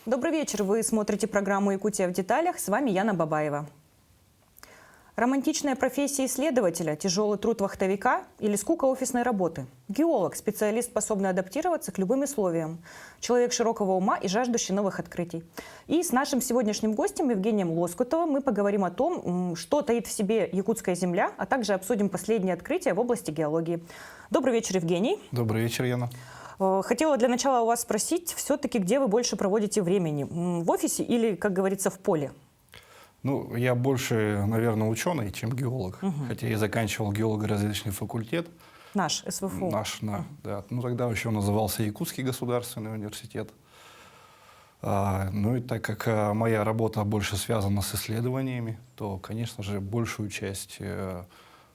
Добрый вечер. Вы смотрите программу «Якутия в деталях». С вами Яна Бабаева. Романтичная профессия исследователя, тяжелый труд вахтовика или скука офисной работы. Геолог – специалист, способный адаптироваться к любым условиям. Человек широкого ума и жаждущий новых открытий. И с нашим сегодняшним гостем Евгением Лоскутовым мы поговорим о том, что таит в себе якутская земля, а также обсудим последние открытия в области геологии. Добрый вечер, Евгений. Добрый вечер, Яна. Хотела для начала у вас спросить, все-таки где вы больше проводите времени? В офисе или, как говорится, в поле? Ну, я больше, наверное, ученый, чем геолог. Хотя я заканчивал геолого-разведочный факультет. Наш, СВФУ. Наш, да. Ну, тогда еще назывался Якутский государственный университет. Ну и так как моя работа больше связана с исследованиями, то, конечно же, большую часть,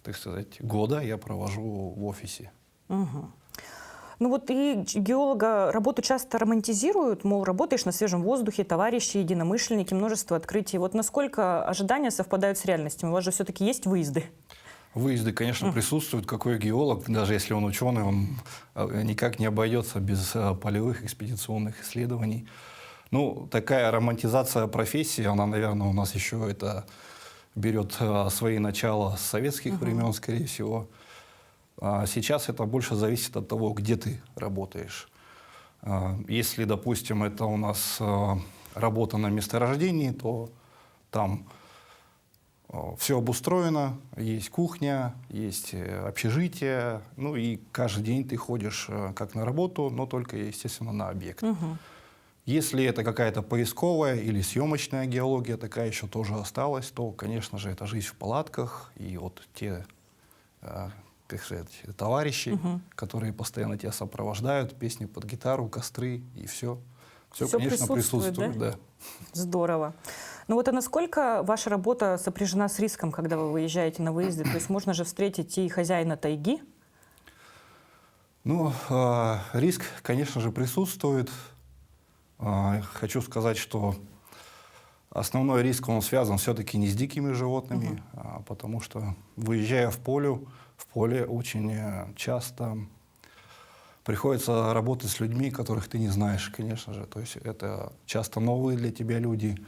так сказать, года я провожу в офисе. Ну вот и геолога работу часто романтизируют, мол, работаешь на свежем воздухе, товарищи, единомышленники, множество открытий. Вот насколько ожидания совпадают с реальностью? У вас же все-таки есть выезды? Выезды, конечно, присутствуют. Какой геолог, даже если он ученый, он никак не обойдется без полевых экспедиционных исследований. Ну, такая романтизация профессии, она, наверное, у нас еще это берет свои начала с советских времен, скорее всего. Сейчас это больше зависит от того, где ты работаешь. Если, допустим, это у нас работа на месторождении, то там все обустроено, есть кухня, есть общежитие, ну и каждый день ты ходишь как на работу, но только, естественно, на объект. Если это какая-то поисковая или съемочная геология, такая еще тоже осталась, то, конечно же, это жизнь в палатках, и вот те, как сказать, товарищи, которые постоянно тебя сопровождают, песни под гитару, костры и все. Все, конечно, присутствует, да? Здорово. Ну вот, а насколько ваша работа сопряжена с риском, когда вы выезжаете на выезды? То есть можно же встретить и хозяина тайги? Ну, риск, конечно же, присутствует. Хочу сказать, что основной риск, он связан все-таки не с дикими животными, потому что, выезжая в поле очень часто приходится работать с людьми, которых ты не знаешь, конечно же. То есть это часто новые для тебя люди,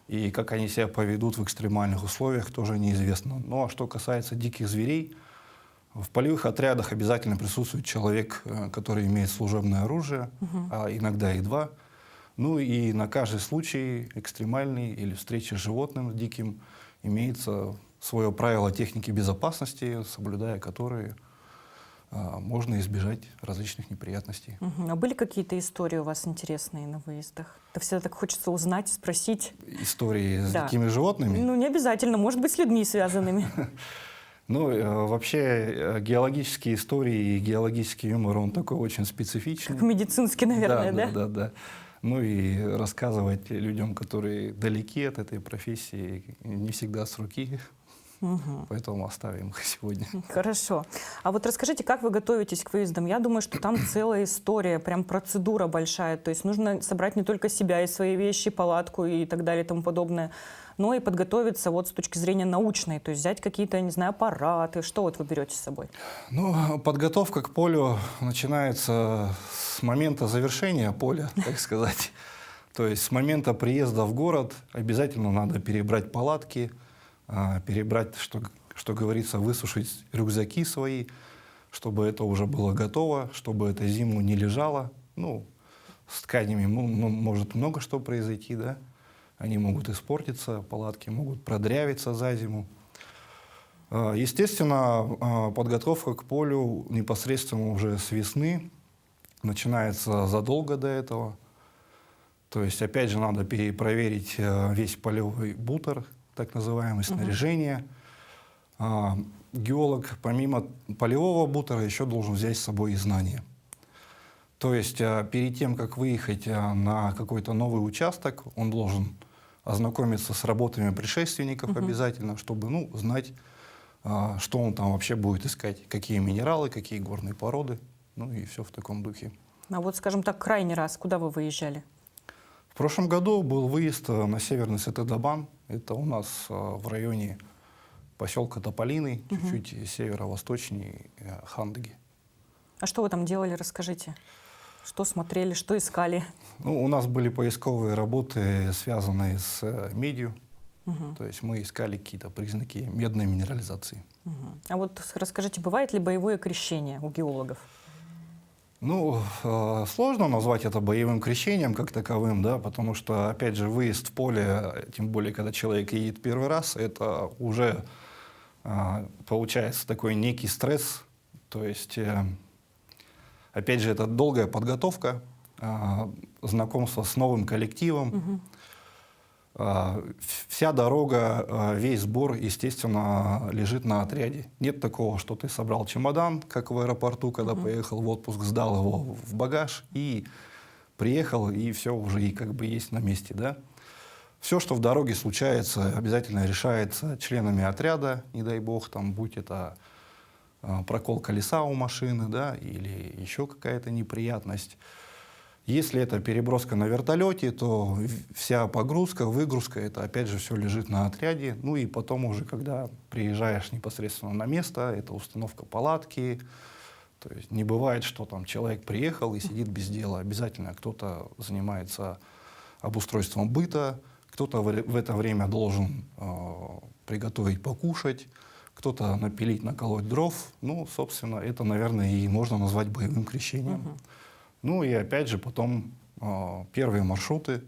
и как они себя поведут в экстремальных условиях, тоже неизвестно. Ну а что касается диких зверей, в полевых отрядах обязательно присутствует человек, который имеет служебное оружие, а иногда и два. Ну и на каждый случай экстремальный или встречи с животным диким имеется свое правило техники безопасности, соблюдая которые можно избежать различных неприятностей. А были какие-то истории у вас интересные на выездах? Это всегда так хочется узнать, спросить. Истории с дикими животными? Ну, не обязательно, может быть, с людьми связанными. Ну, вообще, геологические истории и геологический юмор, он такой очень специфичный. Как медицинский, наверное, да? Да. Ну и рассказывать людям, которые далеки от этой профессии, не всегда с руки. Поэтому оставим их сегодня. Хорошо. А вот расскажите, как вы готовитесь к выездам? Я думаю, что там целая история, прям процедура большая. То есть нужно собрать не только себя и свои вещи, палатку и так далее и тому подобное, но и подготовиться вот с точки зрения научной. То есть взять какие-то, не знаю, аппараты. Что вот вы берете с собой? Ну, подготовка к полю начинается с момента завершения поля, так сказать. То есть с момента приезда в город обязательно надо перебрать палатки, перебрать, что говорится, высушить рюкзаки свои, чтобы это уже было готово, чтобы это зиму не лежало. Ну, с тканями может много что произойти, да. Они могут испортиться, палатки могут продрявиться за зиму. Естественно, подготовка к полю непосредственно уже с весны начинается задолго до этого. То есть, опять же, надо перепроверить весь полевой бутер, так называемое снаряжение. Геолог, помимо полевого бутера, еще должен взять с собой и знания. То есть перед тем, как выехать на какой-то новый участок, он должен ознакомиться с работами предшественников обязательно, чтобы знать, что он там вообще будет искать, какие минералы, какие горные породы, ну и все в таком духе. А вот, скажем так, крайний раз, куда вы выезжали? В прошлом году был выезд на северный Сетэ-Дабан. Это у нас в районе поселка Тополиный, чуть-чуть северо-восточнее Хандыги. А что вы там делали, расскажите. Что смотрели, что искали? Ну, у нас были поисковые работы, связанные с медью. То есть мы искали какие-то признаки медной минерализации. А вот расскажите, бывает ли боевое крещение у геологов? Ну, сложно назвать это боевым крещением как таковым, да, потому что, опять же, выезд в поле, тем более, когда человек едет первый раз, это уже получается такой некий стресс. То есть, опять же, это долгая подготовка, знакомство с новым коллективом. Вся дорога, весь сбор, естественно, лежит на отряде. Нет такого, что ты собрал чемодан, как в аэропорту, когда поехал в отпуск, сдал его в багаж и приехал, и все уже и как бы есть на месте, да. Все, что в дороге случается, обязательно решается членами отряда, не дай бог, там, будь это прокол колеса у машины, да, или еще какая-то неприятность. Если это переброска на вертолете, то вся погрузка, выгрузка, это опять же все лежит на отряде. Ну и потом уже, когда приезжаешь непосредственно на место, это установка палатки. То есть не бывает, что там человек приехал и сидит без дела. Обязательно кто-то занимается обустройством быта, кто-то в это время должен приготовить покушать, кто-то напилить, наколоть дров. Ну, собственно, это, наверное, и можно назвать боевым крещением. Ну и опять же потом первые маршруты,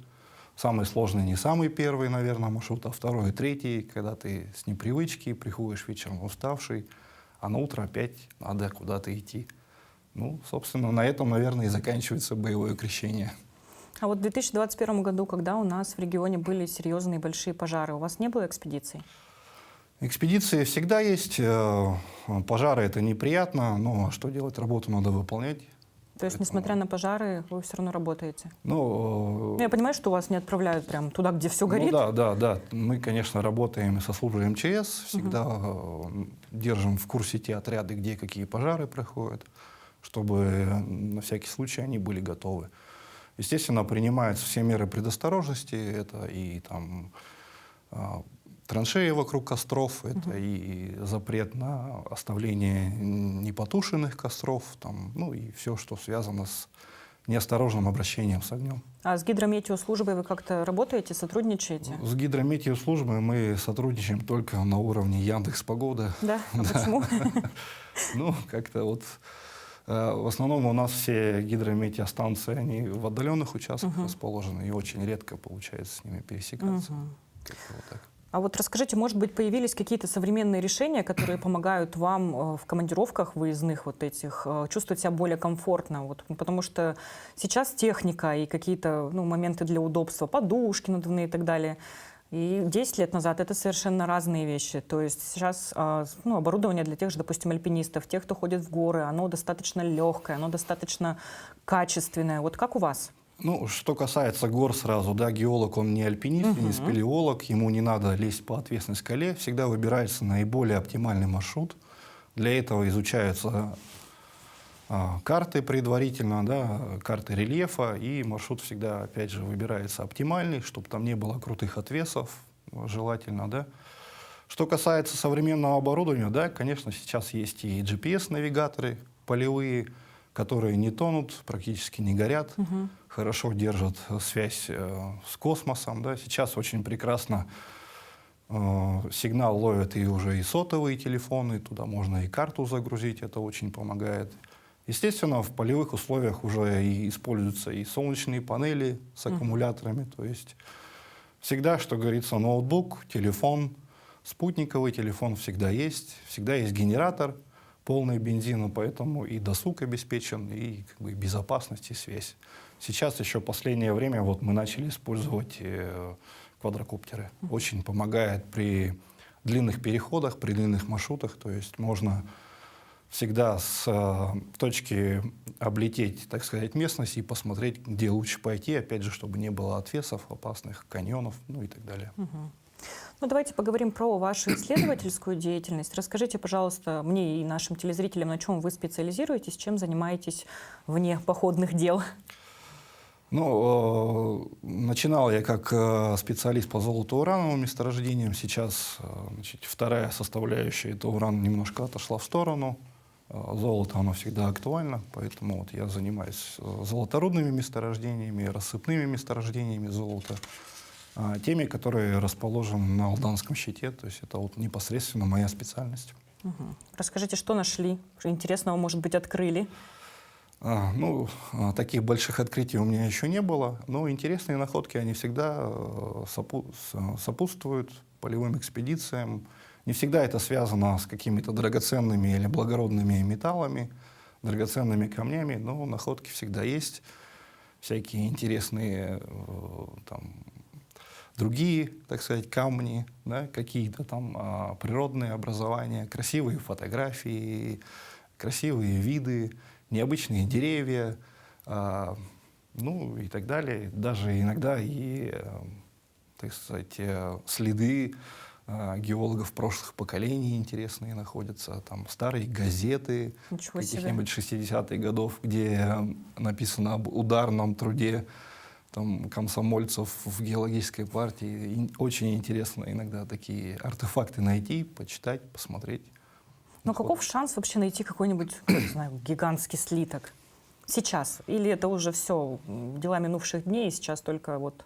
самые сложные не самый первый, наверное, маршрут, а второй и третий, когда ты с непривычки приходишь вечером уставший, а на утро опять надо куда-то идти. Ну, собственно, на этом, наверное, и заканчивается боевое крещение. А вот в 2021 году, когда у нас в регионе были серьезные большие пожары, у вас не было экспедиций? Экспедиции всегда есть, пожары это неприятно, но что делать, работу надо выполнять. То есть, несмотря на пожары, вы все равно работаете? Ну, я понимаю, что вас не отправляют прямо туда, где все горит. Ну, да. Мы, конечно, работаем со службой МЧС, всегда держим в курсе те отряды, где какие пожары проходят, чтобы на всякий случай они были готовы. Естественно, принимаются все меры предосторожности, это и там траншеи вокруг костров, это и запрет на оставление непотушенных костров, там, ну и все, что связано с неосторожным обращением с огнем. А с гидрометеослужбой вы как-то работаете, сотрудничаете? С гидрометеослужбой мы сотрудничаем только на уровне Яндекс.Погода. Да? А почему? Ну, как-то вот... В основном у нас все гидрометеостанции, они в отдаленных участках расположены, и очень редко получается с ними пересекаться. Как-то вот так. А вот расскажите, может быть, появились какие-то современные решения, которые помогают вам в командировках выездных вот этих чувствовать себя более комфортно? Вот, потому что сейчас техника и какие-то моменты для удобства, подушки надувные и так далее. И 10 лет назад это совершенно разные вещи. То есть сейчас оборудование для тех же, допустим, альпинистов, тех, кто ходит в горы, оно достаточно легкое, оно достаточно качественное. Вот как у вас? Ну, что касается гор сразу, да, геолог, он не альпинист, не спелеолог, ему не надо лезть по отвесной скале, всегда выбирается наиболее оптимальный маршрут. Для этого изучаются карты предварительно, да, карты рельефа, и маршрут всегда, опять же, выбирается оптимальный, чтобы там не было крутых отвесов, желательно, да. Что касается современного оборудования, да, конечно, сейчас есть и GPS-навигаторы полевые, которые не тонут, практически не горят, хорошо держат связь с космосом. Да. Сейчас очень прекрасно сигнал ловят и уже и сотовые телефоны, туда можно и карту загрузить, это очень помогает. Естественно, в полевых условиях уже и используются и солнечные панели с аккумуляторами, то есть всегда, что говорится, ноутбук, телефон, спутниковый телефон всегда есть генератор, полный бензина, поэтому и досуг обеспечен, и как бы безопасность, и связь. Сейчас еще последнее время вот мы начали использовать квадрокоптеры. Очень помогает при длинных переходах, при длинных маршрутах, то есть можно всегда с точки облететь, так сказать, местность и посмотреть, где лучше пойти, опять же, чтобы не было отвесов, опасных каньонов, ну и так далее. Ну, давайте поговорим про вашу исследовательскую деятельность. Расскажите, пожалуйста, мне и нашим телезрителям, на чем вы специализируетесь, чем занимаетесь вне походных дел. Ну, начинал я как специалист по золото-урановым месторождениям. Сейчас, значит, вторая составляющая, это уран, немножко отошла в сторону. Золото, оно всегда актуально, поэтому вот я занимаюсь золоторудными месторождениями, рассыпными месторождениями золота, теми, которые расположены на Алданском щите, то есть это вот непосредственно моя специальность. Расскажите, что нашли? Что интересного, может быть, открыли? Таких больших открытий у меня еще не было, но интересные находки, они всегда сопутствуют полевым экспедициям. Не всегда это связано с какими-то драгоценными или благородными металлами, драгоценными камнями, но находки всегда есть, всякие интересные там, другие, так сказать, камни, да, какие-то там природные образования, красивые фотографии, красивые виды, необычные деревья, и так далее. Даже иногда и, так сказать, следы геологов прошлых поколений интересные находятся. Там старые газеты каких-нибудь 60-х годов, где написано об ударном труде там, комсомольцев в геологической партии. И очень интересно иногда такие артефакты найти, почитать, посмотреть. Но каков шанс вообще найти какой-нибудь, не знаю, гигантский слиток сейчас? Или это уже все дела минувших дней, и сейчас только вот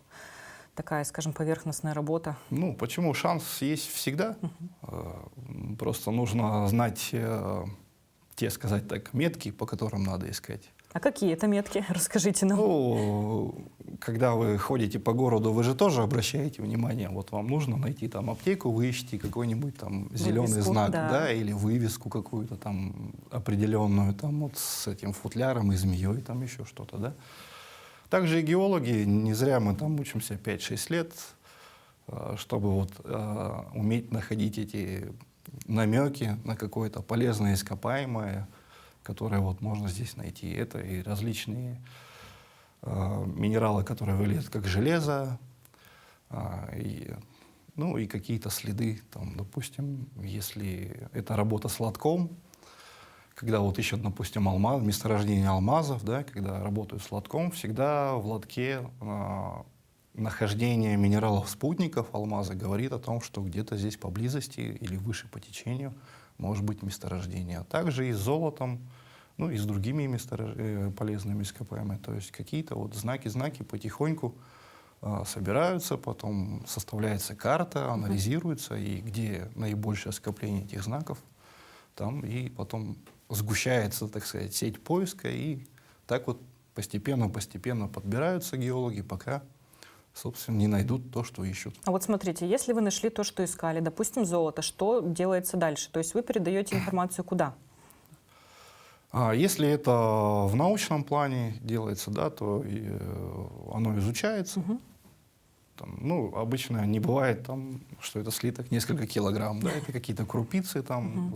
такая, скажем, поверхностная работа? Почему? Шанс есть всегда. Просто нужно знать те, сказать так, метки, по которым надо искать. А какие это метки? Расскажите нам. Когда вы ходите по городу, вы же тоже обращаете внимание, вот вам нужно найти там аптеку, вы ищете какой-нибудь там зеленый вывеску, знак, да, или вывеску какую-то там определенную, там вот с этим футляром и змеей, там еще что-то, да. Также и геологи, не зря мы там учимся 5-6 лет, чтобы вот уметь находить эти намеки на какое-то полезное ископаемое, которое вот можно здесь найти. Это и различные минералы, которые выглядят как железо, и какие-то следы, там, допустим, если это работа с лотком, когда вот ищут, допустим, месторождение алмазов, да, когда работают с лотком, всегда в лотке нахождение минералов-спутников алмаза говорит о том, что где-то здесь поблизости или выше по течению может быть месторождение. А также и с золотом, и с другими полезными ископаемыми. То есть какие-то вот знаки потихоньку собираются, потом составляется карта, анализируется, и где наибольшее скопление этих знаков, там и потом сгущается, так сказать, сеть поиска, и так вот постепенно подбираются геологи, пока, собственно, не найдут то, что ищут. А вот смотрите, если вы нашли то, что искали, допустим, золото, что делается дальше? То есть вы передаете информацию куда? Если это в научном плане делается, да, то оно изучается. Обычно не бывает, там, что это слиток несколько килограмм, да, это какие-то крупицы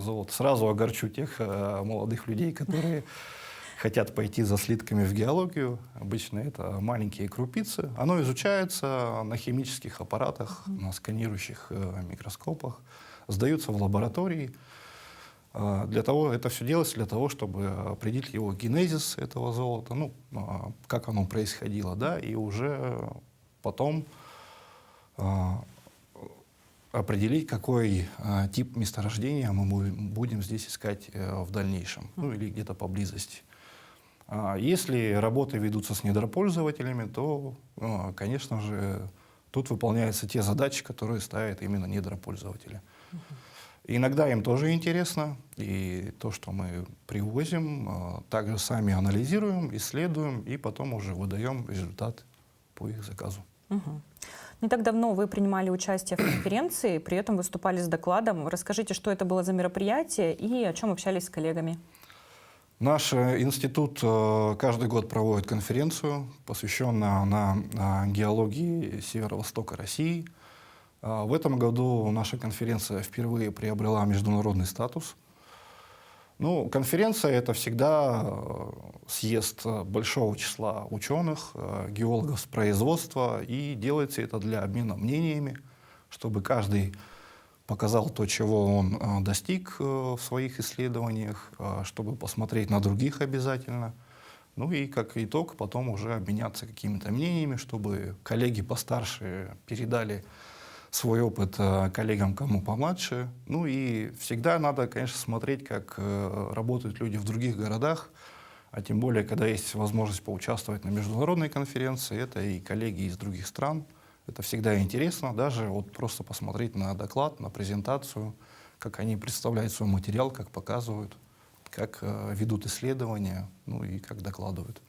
золота. Сразу огорчу тех молодых людей, которые хотят пойти за слитками в геологию. Обычно это маленькие крупицы. Оно изучается на химических аппаратах, на сканирующих микроскопах, сдаются в лаборатории. Это все делается для того, чтобы определить его генезис этого золота, как оно происходило, да, и уже потом определить, какой тип месторождения мы будем здесь искать в дальнейшем, или где-то поблизости. Если работы ведутся с недропользователями, то, конечно же, тут выполняются те задачи, которые ставят именно недропользователи. Иногда им тоже интересно, и то, что мы привозим, также сами анализируем, исследуем, и потом уже выдаем результат по их заказу. Не так давно вы принимали участие в конференции, при этом выступали с докладом. Расскажите, что это было за мероприятие и о чем общались с коллегами? Наш институт каждый год проводит конференцию, посвященную геологии северо-востока России. В этом году наша конференция впервые приобрела международный статус. Конференция — это всегда съезд большого числа ученых, геологов с производства, и делается это для обмена мнениями, чтобы каждый показал то, чего он достиг в своих исследованиях, чтобы посмотреть на других обязательно. И как итог потом уже обменяться какими-то мнениями, чтобы коллеги постарше передали свой опыт коллегам, кому помладше. Ну и всегда надо, конечно, смотреть, как работают люди в других городах, а тем более, когда есть возможность поучаствовать на международной конференции, это и коллеги из других стран. Это всегда интересно, даже вот просто посмотреть на доклад, на презентацию, как они представляют свой материал, как показывают, как ведут исследования, ну и как докладывают.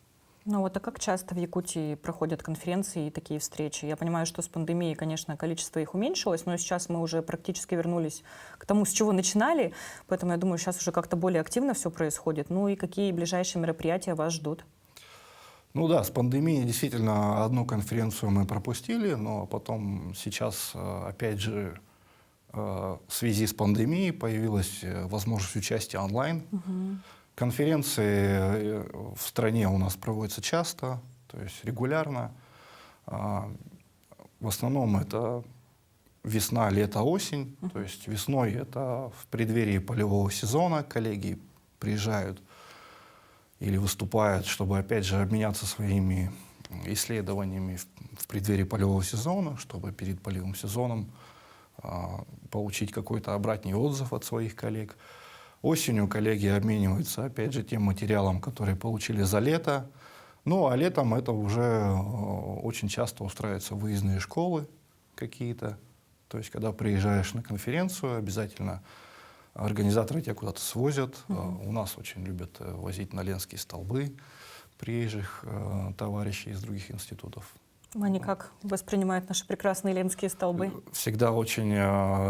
Ну вот, а как часто в Якутии проходят конференции и такие встречи? Я понимаю, что с пандемией, конечно, количество их уменьшилось, но сейчас мы уже практически вернулись к тому, с чего начинали, поэтому я думаю, сейчас уже как-то более активно все происходит. Ну и какие ближайшие мероприятия вас ждут? Ну да, с пандемией действительно одну конференцию мы пропустили, но потом сейчас, опять же, в связи с пандемией появилась возможность участия онлайн. Конференции в стране у нас проводятся часто, то есть регулярно. В основном это весна, лето, осень. То есть весной это в преддверии полевого сезона коллеги приезжают или выступают, чтобы опять же обменяться своими исследованиями в преддверии полевого сезона, чтобы перед полевым сезоном получить какой-то обратный отзыв от своих коллег. Осенью коллеги обмениваются, опять же, тем материалом, который получили за лето. Ну, а летом это уже очень часто устраиваются выездные школы какие-то. То есть, когда приезжаешь на конференцию, обязательно организаторы тебя куда-то свозят. У нас очень любят возить на Ленские столбы приезжих товарищей из других институтов. Они как воспринимают наши прекрасные ленские столбы? Всегда очень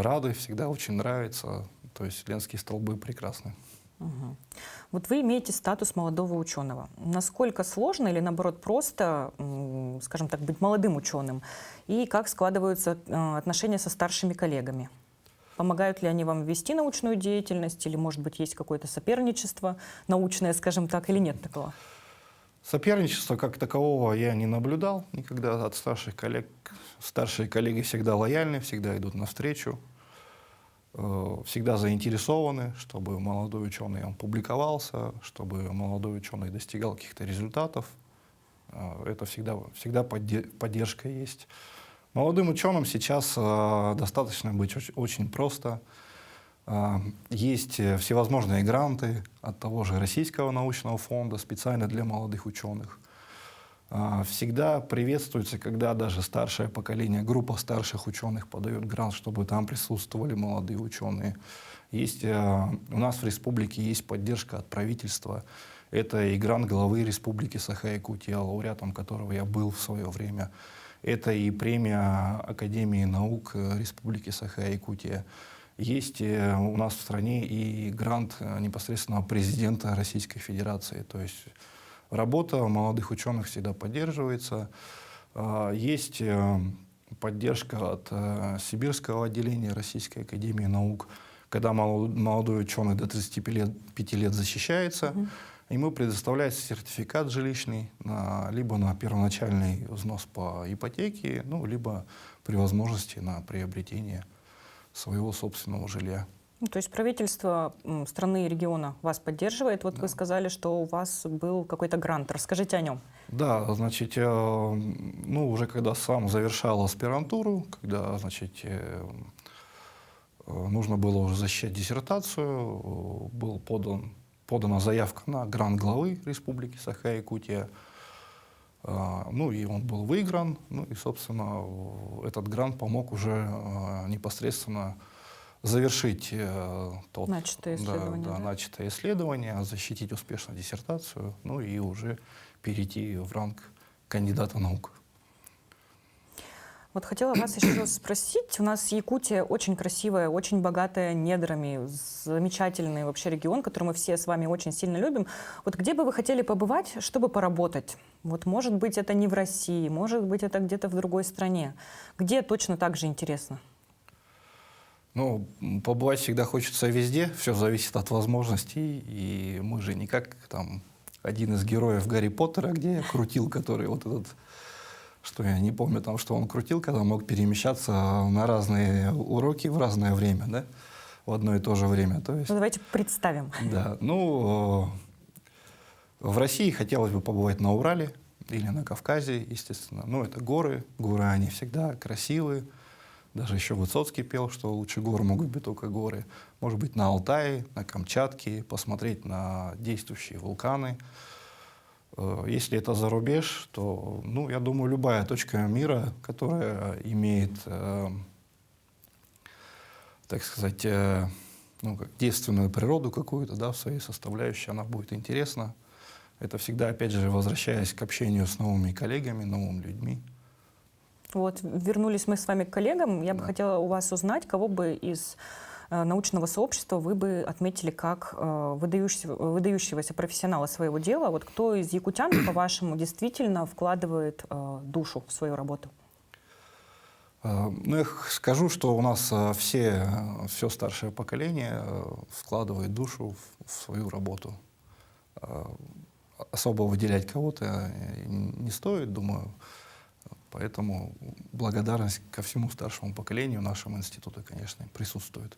рады, всегда очень нравится. То есть Ленские столбы прекрасны. Вот вы имеете статус молодого ученого. Насколько сложно или, наоборот, просто, скажем так, быть молодым ученым? И как складываются отношения со старшими коллегами? Помогают ли они вам вести научную деятельность? Или, может быть, есть какое-то соперничество научное, скажем так, или нет такого? Соперничества как такового я не наблюдал никогда от старших коллег. Старшие коллеги всегда лояльны, всегда идут навстречу, всегда заинтересованы, чтобы молодой ученый публиковался, чтобы молодой ученый достигал каких-то результатов. Это всегда поддержка есть. Молодым ученым сейчас достаточно быть очень просто. Есть всевозможные гранты от того же Российского научного фонда специально для молодых ученых. Всегда приветствуется, когда даже старшее поколение, группа старших ученых подает грант, чтобы там присутствовали молодые ученые. Есть, у нас в республике есть поддержка от правительства. Это и грант главы Республики Саха-Якутия, лауреатом которого я был в свое время. Это и премия Академии наук Республики Саха-Якутия. Есть у нас в стране и грант непосредственно президента Российской Федерации. То есть работа молодых ученых всегда поддерживается. Есть поддержка от Сибирского отделения Российской Академии наук, когда молодой ученый до 35 лет защищается, ему предоставляется сертификат жилищный либо на первоначальный взнос по ипотеке, ну, либо при возможности на приобретение своего собственного жилья. Ну, то есть правительство страны и региона вас поддерживает. Вот Да. вы сказали, что у вас был какой-то грант. Расскажите о нем. Да, значит, ну, уже когда сам завершал аспирантуру, когда, значит, нужно было уже защищать диссертацию, подана заявка на грант главы Республики Саха-Якутия. Ну и он был выигран, ну и, собственно, этот грант помог уже непосредственно завершить Начатое исследование, да? начатое исследование, защитить успешно диссертацию, ну и уже перейти в ранг кандидата наук. Вот хотела вас еще раз спросить. У нас Якутия очень красивая, очень богатая недрами, замечательный вообще регион, который мы все с вами очень сильно любим. Вот где бы вы хотели побывать, чтобы поработать? Вот, может быть, это не в России, может быть, это где-то в другой стране. Где точно так же интересно? Ну, побывать всегда хочется везде, все зависит от возможностей, и мы же не как там один из героев Гарри Поттера, где я крутил, который вот этот, что я не помню там, что он крутил, когда мог перемещаться на разные уроки в разное время, да, в одно и то же время. То есть, Ну, давайте представим. да, ну, в России хотелось бы побывать на Урале или на Кавказе, естественно. Ну, это горы, они всегда красивые. Даже еще Высоцкий пел, что лучше горы могут быть только горы. Может быть, на Алтае, на Камчатке, посмотреть на действующие вулканы. Если это за рубеж, то, ну, я думаю, любая точка мира, которая имеет, так сказать, ну, как девственную природу какую-то, да, в своей составляющей, она будет интересна. Это всегда, опять же, возвращаясь к общению с новыми коллегами, новыми людьми. Вот, вернулись мы с вами к коллегам. Я бы хотела у вас узнать, кого бы из научного сообщества вы бы отметили как выдающегося профессионала своего дела. Вот кто из якутян, по-вашему, действительно вкладывает душу в свою работу? Ну, я скажу, что у нас все старшее поколение вкладывает душу в свою работу. Особо выделять кого-то не стоит, думаю. Поэтому благодарность ко всему старшему поколению нашего института, конечно, присутствует.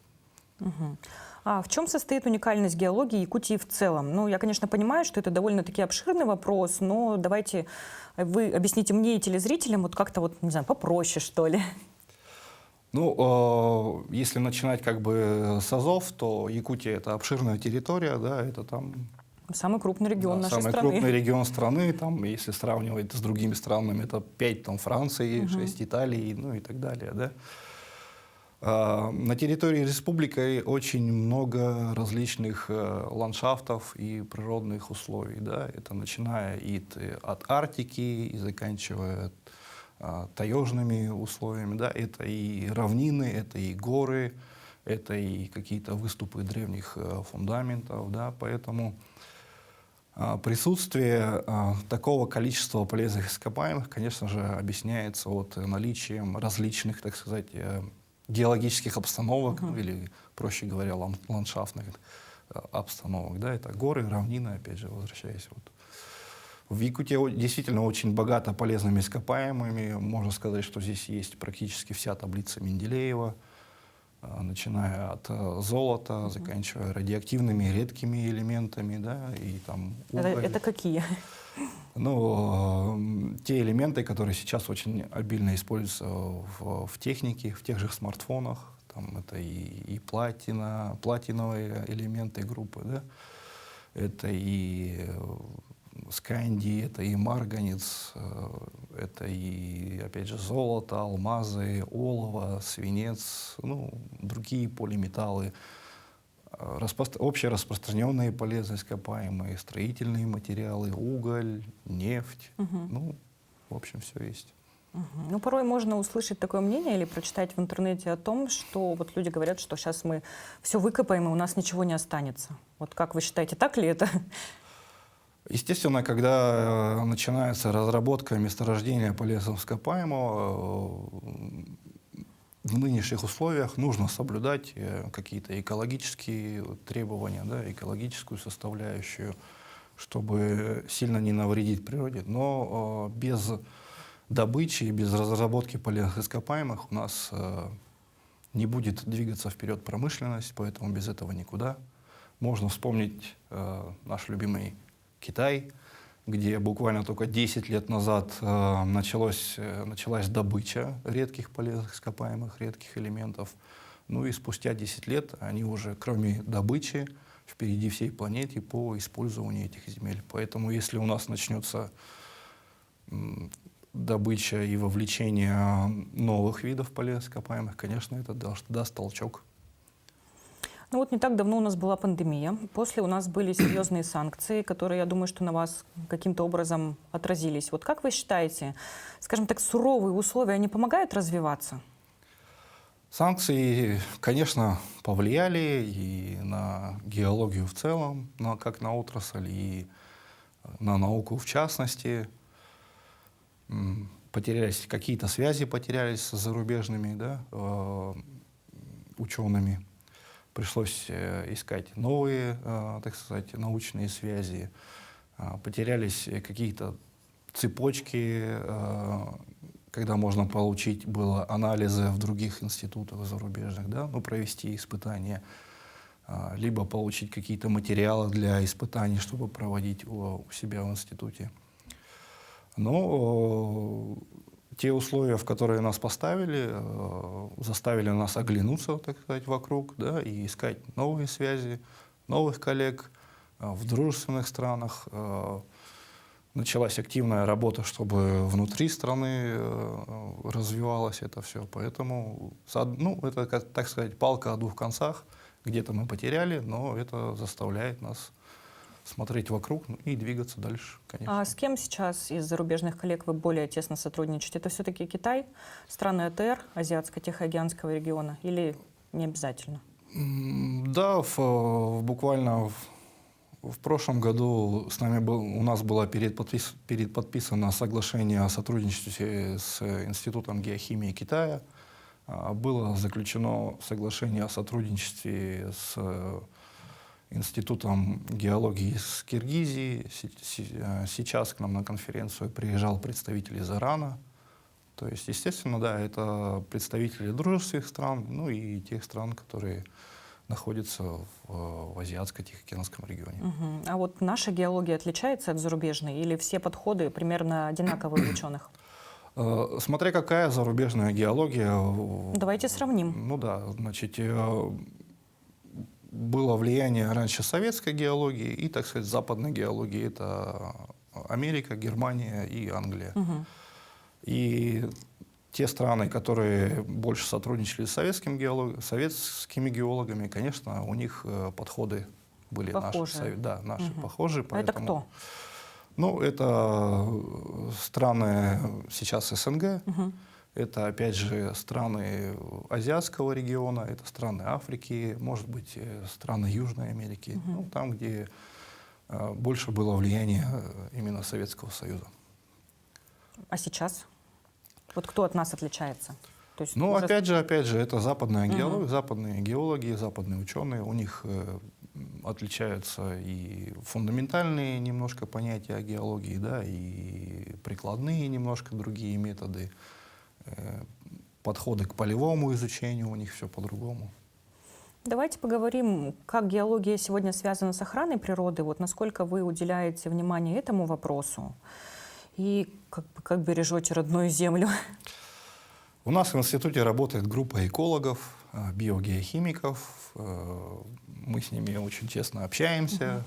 Угу. А в чем состоит уникальность геологии Якутии в целом? Ну, я, конечно, понимаю, что это довольно-таки обширный вопрос, но давайте вы объясните мне и телезрителям вот как-то вот, не знаю, попроще, что ли. Ну, если начинать как бы с азов, то Якутия — это обширная территория, да, это там... Самый крупный регион нашей самый страны. крупный регион страны, там, если сравнивать с другими странами, это 5 там, Франции, 6 Италии, ну и так далее, да. На территории республики очень много различных ландшафтов и природных условий, да, это начиная от Арктики и заканчивая таежными условиями, да, это и равнины, это и горы, это и какие-то выступы древних фундаментов, да, поэтому присутствие такого количества полезных ископаемых, конечно же, объясняется наличием различных, так сказать, геологических обстановок, ну, или, проще говоря, ландшафтных обстановок, да, это горы, равнины, опять же, возвращаясь В Якутии действительно очень богато полезными ископаемыми. Можно сказать, что здесь есть практически вся таблица Менделеева, начиная от золота, заканчивая радиоактивными редкими элементами, да, и там уголь. Это какие? Ну, те элементы, которые сейчас очень обильно используются в технике, в тех же смартфонах, там это и платиновые элементы группы, да, это и скандий, это и марганец, это и, опять же, золото, алмазы, олово, свинец, ну, другие полиметаллы, общераспространенные полезные ископаемые, строительные материалы, уголь, нефть. Ну, в общем, все есть. Ну, порой можно услышать такое мнение или прочитать в интернете о том, что вот люди говорят, что сейчас мы все выкопаем, и у нас ничего не останется. Вот как вы считаете, так ли это? Естественно, когда начинается разработка месторождения полезного ископаемого, в нынешних условиях нужно соблюдать какие-то экологические требования, да, экологическую составляющую, чтобы сильно не навредить природе. Но без добычи и без разработки полезных ископаемых у нас не будет двигаться вперед промышленность, поэтому без этого никуда. Можно вспомнить наш любимый Китай, где буквально только 10 лет назад началась добыча редких полезных ископаемых, редких элементов. Ну и спустя 10 лет они уже, кроме добычи, впереди всей планеты по использованию этих земель. Поэтому если у нас начнется добыча и вовлечение новых видов полезных ископаемых, конечно, это даст толчок. Ну вот не так давно у нас была пандемия. После у нас были серьезные санкции, которые, я думаю, что на вас каким-то образом отразились. Вот как вы считаете, скажем так, суровые условия, они помогают развиваться? Санкции, конечно, повлияли и на геологию в целом, как на отрасль, и на науку в частности. Потерялись какие-то связи, с зарубежными, да, учеными. Пришлось искать новые, так сказать, научные связи. Потерялись какие-то цепочки, когда можно получить было анализы в других институтах зарубежных, да, ну, провести испытания, либо получить какие-то материалы для испытаний, чтобы проводить у себя в институте. Но, те условия, в которые нас поставили, заставили нас оглянуться, так сказать, вокруг, да, и искать новые связи, новых коллег в дружественных странах. Началась активная работа, чтобы внутри страны развивалось это все. Поэтому, ну, это, так сказать, палка о двух концах. Где-то мы потеряли, но это заставляет нас смотреть вокруг и двигаться дальше, конечно. А с кем сейчас из зарубежных коллег вы более тесно сотрудничаете? Это все-таки Китай, страны АТР, Азиатско-Тихоокеанского региона, или не обязательно? Да, буквально в прошлом году у нас было подписано соглашение о сотрудничестве с Институтом геохимии Китая. Было заключено соглашение о сотрудничестве с Институтом геологии из Киргизии. Сейчас к нам на конференцию приезжал представитель из Ирана. То есть, естественно, да, это представители дружественных стран, ну и тех стран, которые находятся в Азиатско-Тихоокеанском регионе. А вот наша геология отличается от зарубежной или все подходы примерно одинаковые у ученых? Смотря какая зарубежная геология. Давайте сравним. Ну да, значит, было влияние раньше советской геологии и, так сказать, западной геологии. Это Америка, Германия и Англия. И те страны, которые больше сотрудничали с советскими геологами, конечно, у них подходы были похожие. наши похожие. А это кто? Ну, это страны сейчас СНГ, это, опять же, страны Азиатского региона, это страны Африки, может быть, страны Южной Америки, ну, там, где больше было влияние именно Советского Союза. А сейчас? Вот кто от нас отличается? То есть ну, уже... опять же, это западная геология, западные геологи, западные ученые, у них отличаются и фундаментальные немножко понятия о геологии, да, и прикладные немножко другие методы, подходы к полевому изучению у них все по-другому. Давайте поговорим, как геология сегодня связана с охраной природы, вот насколько вы уделяете внимание этому вопросу и как бережете родную землю. У нас в институте работает группа экологов, биогеохимиков. Мы с ними очень тесно общаемся.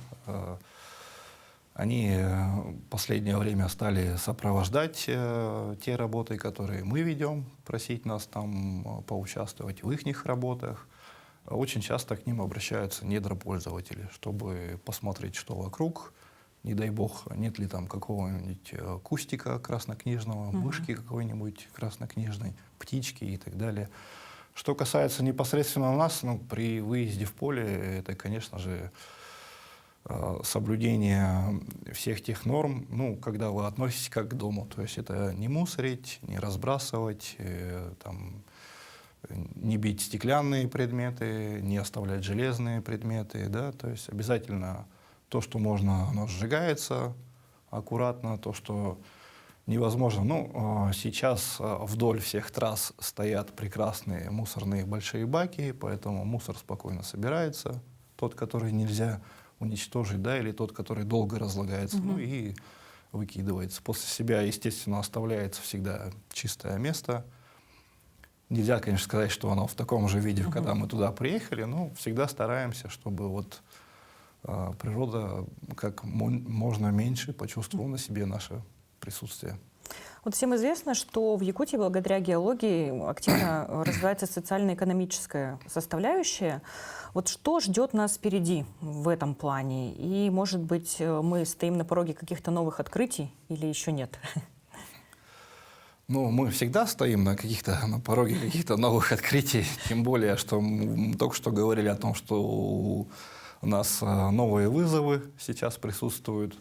Они в последнее время стали сопровождать те работы, которые мы ведем, просить нас там поучаствовать в их работах. Очень часто к ним обращаются недропользователи, чтобы посмотреть, что вокруг. Не дай бог, нет ли там какого-нибудь кустика краснокнижного, мышки какой-нибудь краснокнижной, птички и так далее. Что касается непосредственно нас, ну, при выезде в поле, это, конечно же, соблюдение всех тех норм, ну, когда вы относитесь как к дому. То есть это не мусорить, не разбрасывать, там, не бить стеклянные предметы, не оставлять железные предметы, да, то есть обязательно то, что можно, оно сжигается аккуратно, то, что невозможно. Ну, сейчас вдоль всех трасс стоят прекрасные мусорные большие баки, поэтому мусор спокойно собирается, тот, который нельзя уничтожить, да, или тот, который долго разлагается, ну и выкидывается. После себя, естественно, оставляется всегда чистое место. Нельзя, конечно, сказать, что оно в таком же виде, когда мы туда приехали, но всегда стараемся, чтобы вот природа как можно меньше почувствовала на себе наше присутствие. Вот всем известно, что в Якутии благодаря геологии активно развивается социально-экономическая составляющая. Вот что ждет нас впереди в этом плане? И, может быть, мы стоим на пороге каких-то новых открытий или еще нет? Ну, мы всегда стоим на пороге каких-то новых открытий, тем более, что мы только что говорили о том, что у нас новые вызовы сейчас присутствуют.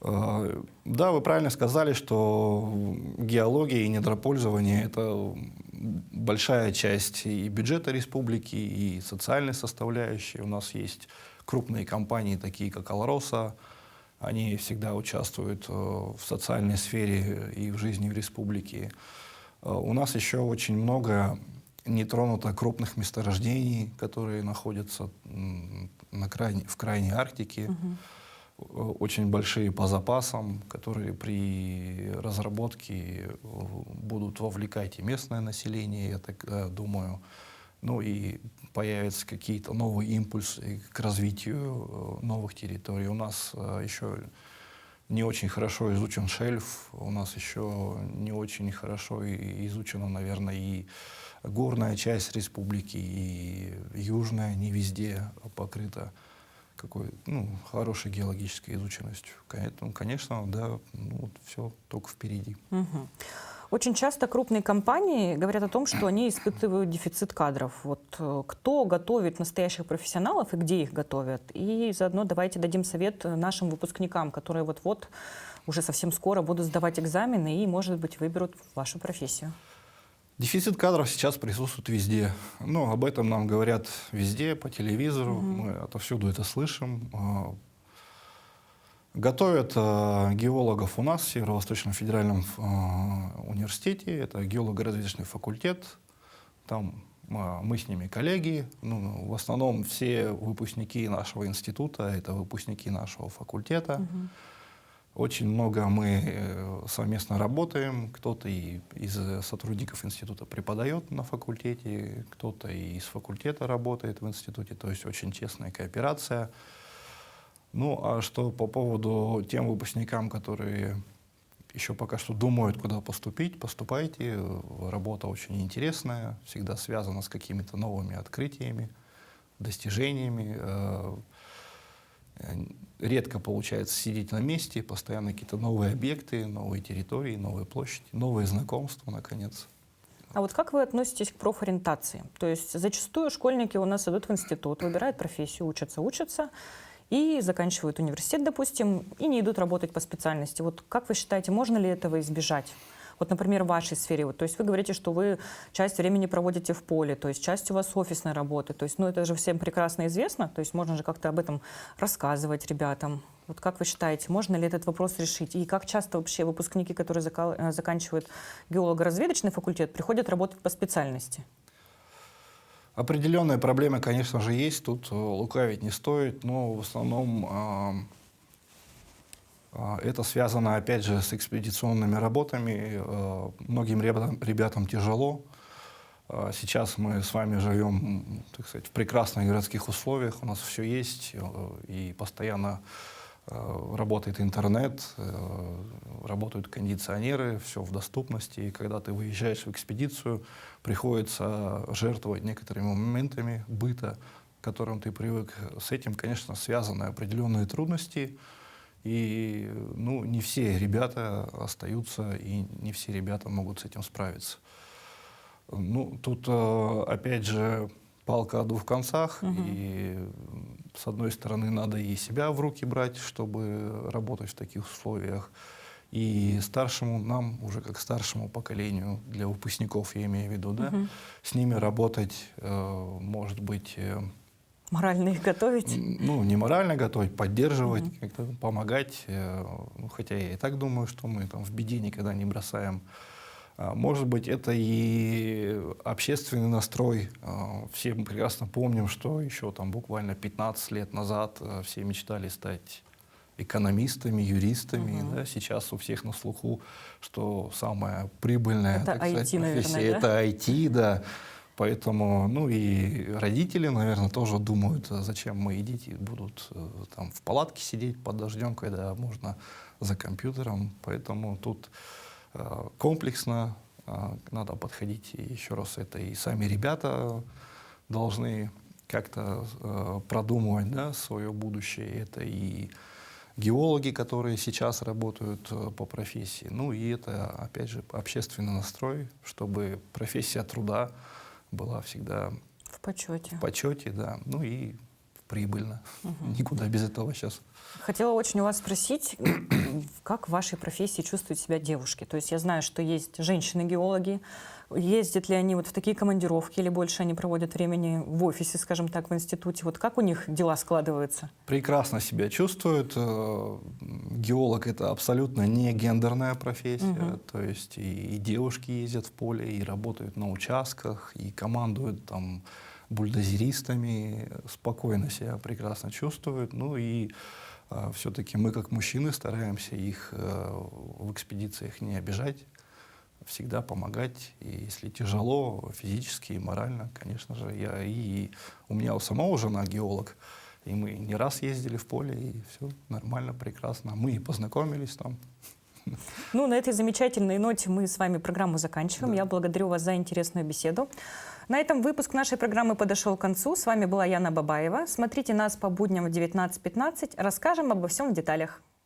Да, вы правильно сказали, что геология и недропользование – это большая часть и бюджета республики, и социальной составляющей. У нас есть крупные компании, такие как «Алроса». Они всегда участвуют в социальной сфере и в жизни республики. У нас еще очень много не тронуто крупных месторождений, которые находятся в крайней Арктике. очень большие по запасам, которые при разработке будут вовлекать и местное население, я так думаю. Ну и появятся какие-то новые импульсы к развитию новых территорий. У нас еще не очень хорошо изучен шельф, у нас еще не очень хорошо изучена, наверное, и горная часть республики, и южная не везде покрыта хорошей геологической изученностью. Поэтому, конечно, да, все только впереди. Мгм. Очень часто крупные компании говорят о том, что они испытывают дефицит кадров. Вот кто готовит настоящих профессионалов и где их готовят? И заодно давайте дадим совет нашим выпускникам, которые вот-вот уже совсем скоро будут сдавать экзамены и, может быть, выберут вашу профессию. Дефицит кадров сейчас присутствует везде. Ну, об этом нам говорят везде, по телевизору, мы отовсюду это слышим. Готовят геологов у нас в Северо-Восточном федеральном университете. Это геолого-разведочный факультет. Там мы с ними коллеги. Ну, в основном все выпускники нашего института, это выпускники нашего факультета. Очень много мы совместно работаем. Кто-то из сотрудников института преподает на факультете, кто-то из факультета работает в институте. То есть очень честная кооперация. Ну, а что по поводу тем выпускникам, которые еще пока что думают, куда поступить, поступайте. Работа очень интересная, всегда связана с какими-то новыми открытиями, достижениями. Редко получается сидеть на месте, постоянно какие-то новые объекты, новые территории, новые площади, новые знакомства, наконец. А вот как вы относитесь к профориентации? То есть зачастую школьники у нас идут в институт, выбирают профессию, учатся, и заканчивают университет, допустим, и не идут работать по специальности. Вот как вы считаете, можно ли этого избежать? Вот, например, в вашей сфере. Вот, то есть вы говорите, что вы часть времени проводите в поле, то есть часть у вас офисной работы. То есть, это же всем прекрасно известно. То есть можно же как-то об этом рассказывать ребятам. Вот как вы считаете, можно ли этот вопрос решить? И как часто вообще выпускники, которые заканчивают геолого-разведочный факультет, приходят работать по специальности? Определенные проблемы, конечно же, есть. Тут лукавить не стоит, но в основном это связано, опять же, с экспедиционными работами. Многим ребятам тяжело. Сейчас мы с вами живем, так сказать, в прекрасных городских условиях. У нас все есть, и постоянно работает интернет, работают кондиционеры, все в доступности. И когда ты выезжаешь в экспедицию, приходится жертвовать некоторыми моментами быта, к которым ты привык. С этим, конечно, связаны определенные трудности. И не все ребята остаются, и не все ребята могут с этим справиться. Тут, опять же, палка о двух концах. И, с одной стороны, надо и себя в руки брать, чтобы работать в таких условиях. И нам, уже как старшему поколению, для выпускников, я имею в виду, да, с ними работать, может быть... Морально их готовить? Не морально готовить, поддерживать, как-то помогать. Хотя я и так думаю, что мы там в беде никогда не бросаем. Может быть, это и общественный настрой. Все мы прекрасно помним, что еще там буквально 15 лет назад все мечтали стать экономистами, юристами. Да? Сейчас у всех на слуху, что самая прибыльная, это так сказать, IT, профессия — наверное, это IT, да. Поэтому, и родители, наверное, тоже думают, зачем мои дети будут там в палатке сидеть под дождем, когда можно за компьютером. Поэтому тут комплексно надо подходить. И еще раз, это и сами ребята должны как-то продумывать, да, свое будущее. Это и геологи, которые сейчас работают по профессии. И это, опять же, общественный настрой, чтобы профессия труда была всегда в почете. В почете, да. И прибыльно. Никуда без этого сейчас. Хотела очень у вас спросить, как в вашей профессии чувствуют себя девушки? То есть я знаю, что есть женщины-геологи. Ездят ли они вот в такие командировки или больше они проводят времени в офисе, скажем так, в институте? Вот как у них дела складываются? Прекрасно себя чувствуют. Геолог — это абсолютно не гендерная профессия. То есть и девушки ездят в поле, и работают на участках, и командуют там бульдозеристами, спокойно себя прекрасно чувствуют. И все-таки мы, как мужчины, стараемся их в экспедициях не обижать, всегда помогать. И если тяжело физически и морально, конечно же, и у меня у самого жена геолог, и мы не раз ездили в поле, и все нормально, прекрасно. Мы и познакомились там. Ну, на этой замечательной ноте мы с вами программу заканчиваем. Да. Я благодарю вас за интересную беседу. На этом выпуск нашей программы подошел к концу. С вами была Яна Бабаева. Смотрите нас по будням в 19:15. Расскажем обо всем в деталях.